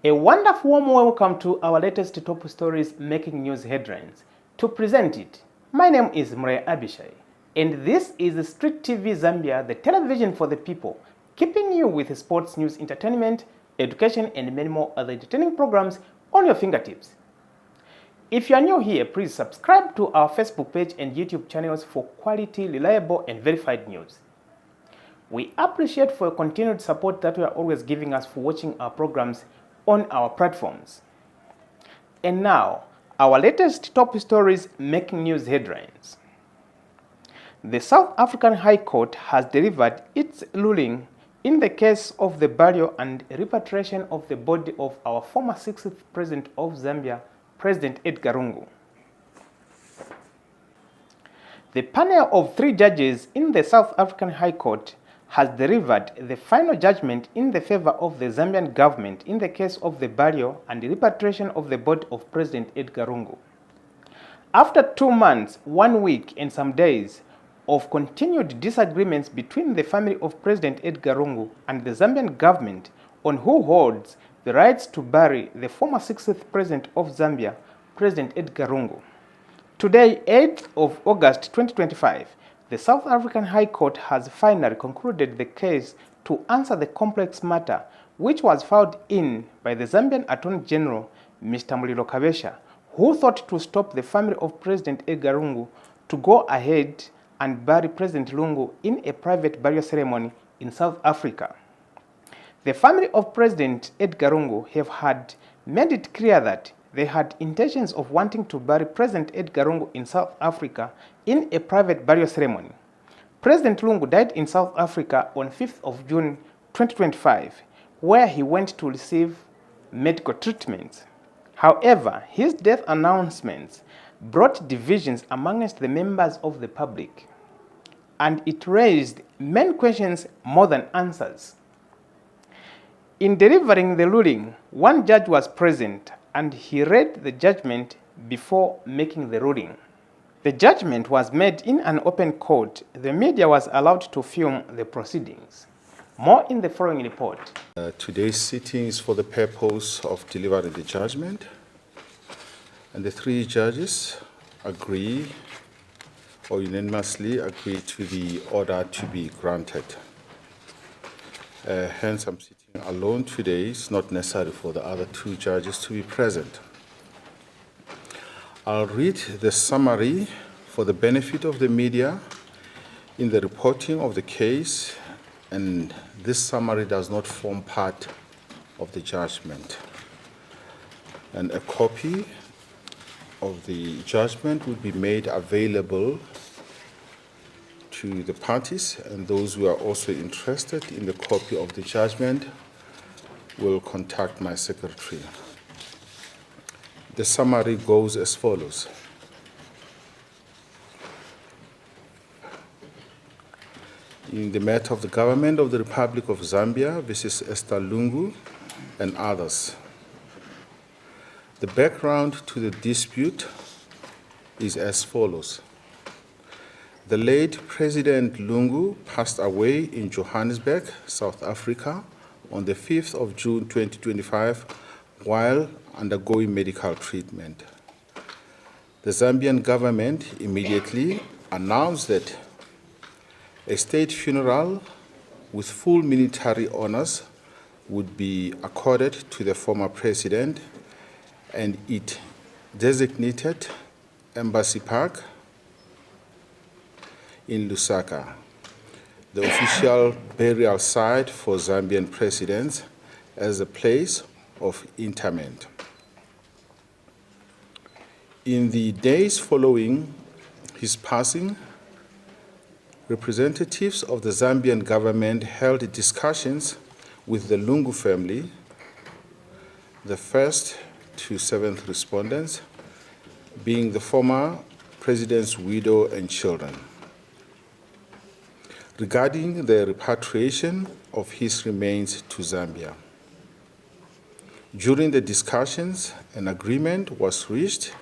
A wonderful warm welcome to our latest top stories making news headlines. To present it, my name is Mure Abishai, and this is Street TV Zambia, the television for the people, keeping you with sports news, entertainment, education, and many more other entertaining programs on your fingertips. If you are new here, please subscribe to our Facebook page and YouTube channels for quality, reliable, and verified news. We appreciate for your continued support that you are always giving us for watching our programs on our platforms. And now, our latest top stories making news headlines. The South African High Court has delivered its ruling in the case of the burial and repatriation of the body of our former 6th President of Zambia, President Edgar Lungu. The panel of 3 judges in the South African High Court has delivered the final judgment in the favor of the Zambian government in the case of the burial and repatriation of the body of President Edgar Lungu. After 2 months, 1 week, and some days of continued disagreements between the family of President Edgar Lungu and the Zambian government on who holds the rights to bury the former 6th President of Zambia, President Edgar Lungu. Today, 8th of August 2025, the South African High Court has finally concluded the case to answer the complex matter which was filed in by the Zambian Attorney General, Mr. Mulilo Kabesha, who sought to stop the family of President Edgar Lungu to go ahead and bury President Lungu in a private burial ceremony in South Africa. The family of President Edgar Lungu had made it clear that they had intentions of wanting to bury President Edgar Lungu in South Africa in a private burial ceremony. President Lungu died in South Africa on 5th of June 2025, where he went to receive medical treatment. However, his death announcements brought divisions amongst the members of the public, and it raised many questions more than answers. In delivering the ruling, one judge was present and he read the judgment before making the ruling. The judgment was made in an open court. The media was allowed to film the proceedings. More in the following report. Today's sitting is for the purpose of delivering the judgment, and the 3 judges agree or unanimously agree to the order to be granted. Hence, I'm sitting alone today. It's not necessary for the other 2 judges to be present. I'll read the summary for the benefit of the media in the reporting of the case, and this summary does not form part of the judgment. And a copy of the judgment will be made available to the parties, and those who are also interested in the copy of the judgment will contact my secretary. The summary goes as follows. In the matter of the government of the Republic of Zambia versus Esther Lungu and others, the background to the dispute is as follows. The late President Lungu passed away in Johannesburg, South Africa, on the 5th of June 2025 while undergoing medical treatment. The Zambian government immediately announced that a state funeral with full military honors would be accorded to the former president, and it designated Embassy Park in Lusaka, the official burial site for Zambian presidents, as a place of interment. In the days following his passing, representatives of the Zambian government held discussions with the Lungu family, the first to 7th respondents being the former president's widow and children, regarding the repatriation of his remains to Zambia. During the discussions, an agreement was reached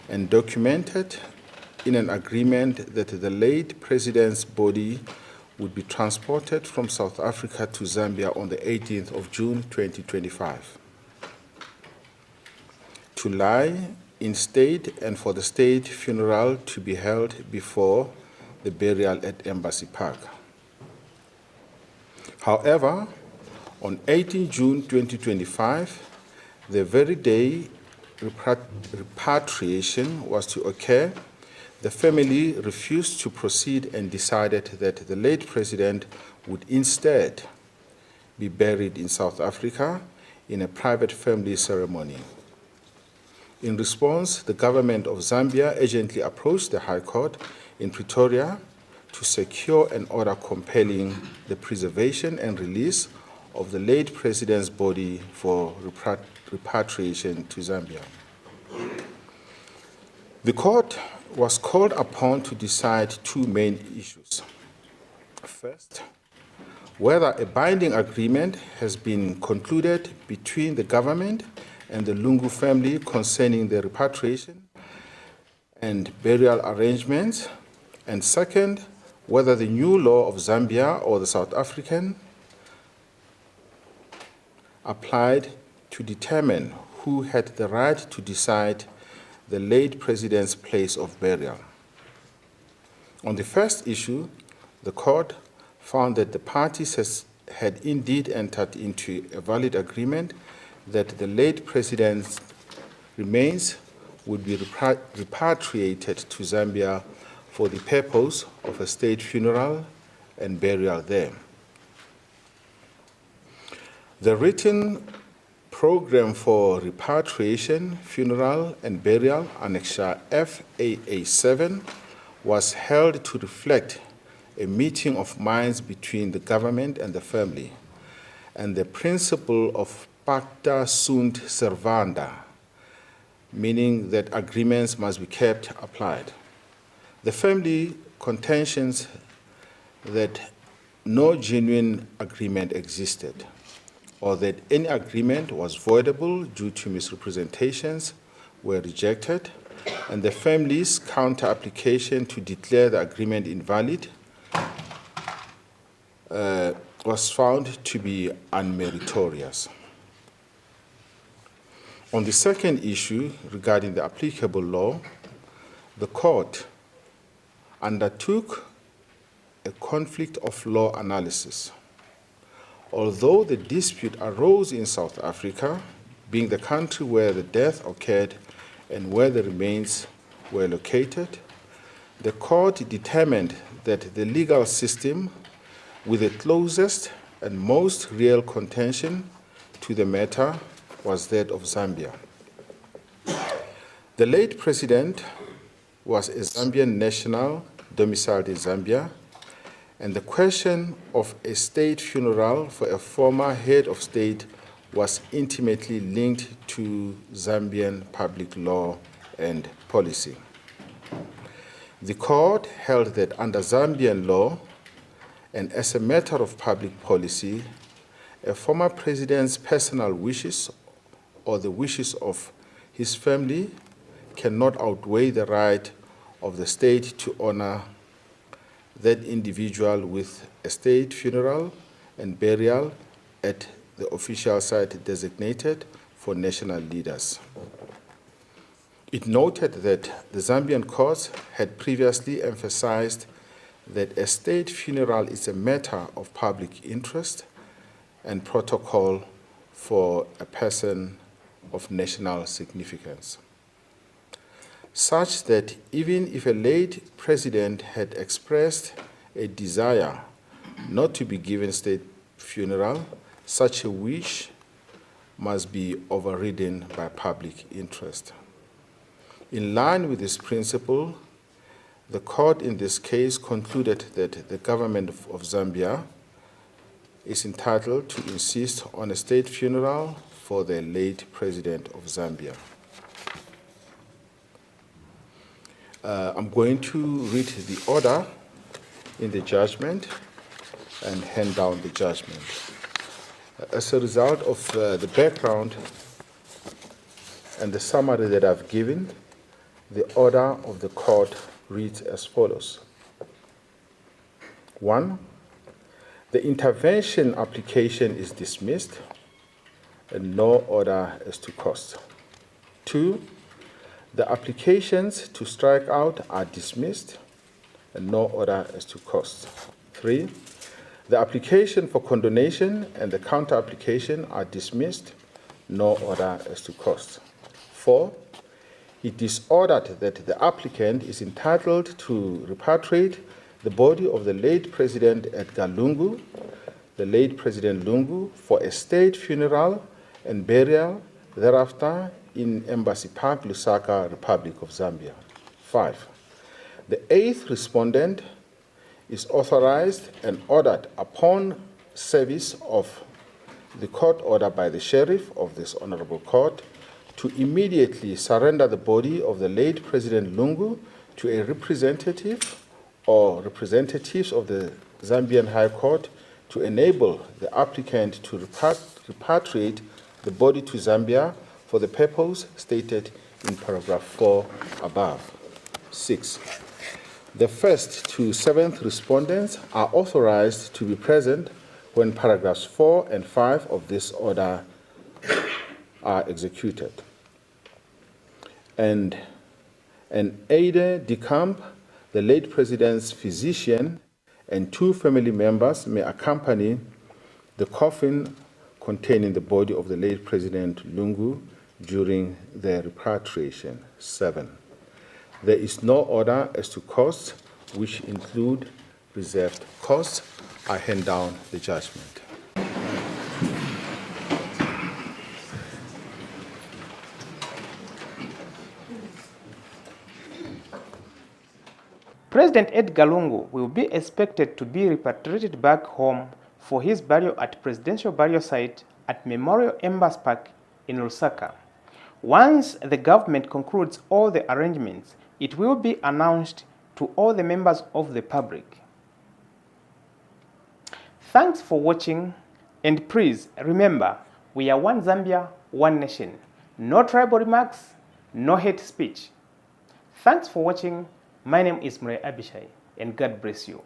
and documented in an agreement that the late president's body would be transported from South Africa to Zambia on the 18th of June 2025. to lie in state and for the state funeral to be held before the burial at Embassy Park. However, on 18 June 2025, the very day repatriation was to occur, the family refused to proceed and decided that the late president would instead be buried in South Africa in a private family ceremony. In response, the government of Zambia urgently approached the High Court in Pretoria to secure an order compelling the preservation and release of the late president's body for repatriation to Zambia. The court was called upon to decide two main issues. First, whether a binding agreement has been concluded between the government and the Lungu family concerning the repatriation and burial arrangements, and second, whether the new law of Zambia or the South African applied to determine who had the right to decide the late president's place of burial. On the first issue, the court found that the parties had indeed entered into a valid agreement that the late president's remains would be repatriated to Zambia for the purpose of a state funeral and burial there. The written program for repatriation, funeral, and burial, Annexure FAA7, was held to reflect a meeting of minds between the government and the family, and the principle of pacta sunt servanda, meaning that agreements must be kept applied. The family contentions that no genuine agreement existed, or that any agreement was voidable due to misrepresentations were rejected, and the family's counter-application to declare the agreement invalid was found to be unmeritorious. On the second issue regarding the applicable law, the court undertook a conflict of law analysis. Although the dispute arose in South Africa, being the country where the death occurred and where the remains were located, the court determined that the legal system with the closest and most real contention to the matter was that of Zambia. The late president was a Zambian national domiciled in Zambia, and the question of a state funeral for a former head of state was intimately linked to Zambian public law and policy. The court held that under Zambian law, and as a matter of public policy, a former president's personal wishes or the wishes of his family cannot outweigh the right of the state to honor that individual with a state funeral and burial at the official site designated for national leaders. It noted that the Zambian courts had previously emphasized that a state funeral is a matter of public interest and protocol for a person of national significance, such that even if a late president had expressed a desire not to be given state funeral, such a wish must be overridden by public interest. In line with this principle, the court in this case concluded that the government of Zambia is entitled to insist on a state funeral for the late president of Zambia. I'm going to read the order in the judgment and hand down the judgment. As a result of the background and the summary that I've given, the order of the court reads as follows. 1, the intervention application is dismissed and no order as to cost. 2. The applications to strike out are dismissed and no order as to cost. 3. The application for condonation and the counter application are dismissed, no order as to cost. 4. It is ordered that the applicant is entitled to repatriate the body of the late President Edgar Lungu, the late President Lungu, for a state funeral and burial thereafter in Embassy Park, Lusaka, Republic of Zambia. 5. The 8th respondent is authorized and ordered upon service of the court order by the sheriff of this honorable court to immediately surrender the body of the late President Lungu to a representative or representatives of the Zambian High Court to enable the applicant to repatriate the body to Zambia for the purpose stated in paragraph 4 above. 6. The 1st to 7th respondents are authorized to be present when paragraphs 4 and 5 of this order are executed. And an aide de camp, the late President's physician, and 2 family members may accompany the coffin containing the body of the late President Lungu during their repatriation. 7. There is no order as to costs, which include reserved costs. I hand down the judgment. President Edgar Lungu will be expected to be repatriated back home for his burial at Presidential Burial Site at Memorial Embassy Park in Lusaka. Once the government concludes all the arrangements, it will be announced to all the members of the public. Thanks for watching, and please remember, we are one Zambia, one nation. No tribal remarks, no hate speech. Thanks for watching. My name is Mure Abishai, and God bless you.